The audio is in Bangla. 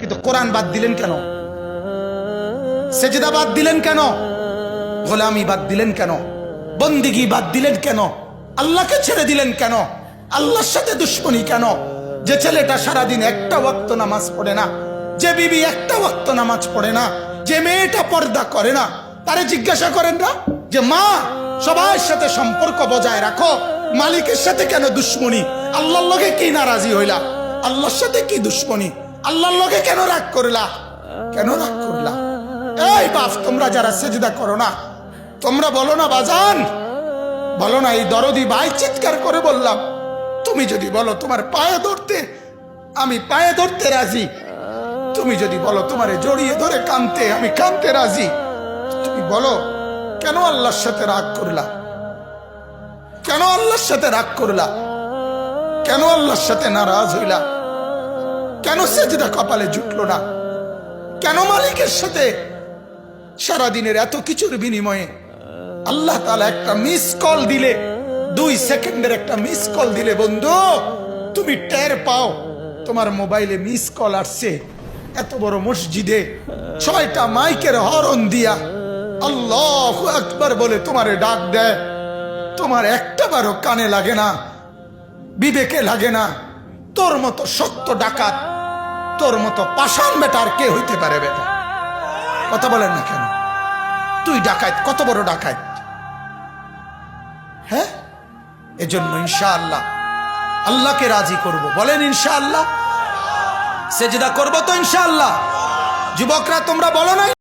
কিন্তু কোরআন বাদ দিলেন কেন? সেজদা বাদ দিলেন কেন? গোলামি বাদ দিলেন কেন? বন্দিগি বাদ দিলেন কেন? আল্লাহকে ছেড়ে দিলেন কেন? আল্লাহর সাথে দুশ্মনী কেন? যে ছেলেটা সারাদিন একটা ওয়াক্ত নামাজ পড়ে না, যে বিবি একটা ওয়াক্ত নামাজ পড়ে না, যে মেয়েটা পর্দা করে না, তারে জিজ্ঞাসা করেন না যে মা সবার সাথে সম্পর্ক বজায় রাখো, মালিকের সাথে কেন দুশ্মনী? আল্লাহর লগে কি নারাজি হইলা? আল্লাহর সাথে কি দুশ্মনী? আল্লাহর লগে কেন রাগ করলা? কেন রাগ করলা? এই বাপ, তোমরা যারা সেজদা করো না, তোমরা বলো না বাজান, বলো না এই দরদি ভাই চিৎকার করে বললাম, তুমি যদি বলো তোমার পায়ে ধরতে, আমি পায়ে ধরতে রাজি। তুমি যদি বলো তোমারে জড়িয়ে ধরে কাঁদতে, আমি কাঁদতে রাজি। তুমি বলো কেন আল্লাহর সাথে রাগ করলা? কেন আল্লাহর সাথে রাগ করলা? কেন আল্লাহর সাথে নারাজ হইলা? কেন সেজদা কপালে জুটলো না? কেন মালিকের সাথে সারাদিনের এত কিছুর বিনিময়ে আল্লাহ তাআলা একটা মিস কল দিলে, 2 সেকেন্ডের একটা মিস কল দিলে বন্ধু তুমি টের পাও তোমার মোবাইলে মিস কল আসছে, এত বড় মসজিদে 6টা মাইকের হরন দিয়া আল্লাহু আকবার বলে তোমারে ডাক দেয়, তোমার একটা বারও কানে লাগে না, বিবেকে লাগে না। তোর মতো সত্য ডাকাত, তোর মতো পাষাণ বেটার কে হইতে পারে? বেটা কথা বলেন না কেন? তুই ডাকাত, কত বড় ডাকাত? হ্যাঁ, এজন্য ইনশাআল্লাহ আল্লাহকে রাজি করব। বলেন ইনশাআল্লাহ। সেজদা করব তো ইনশাআল্লাহ। যুবকরা তোমরা বলো না?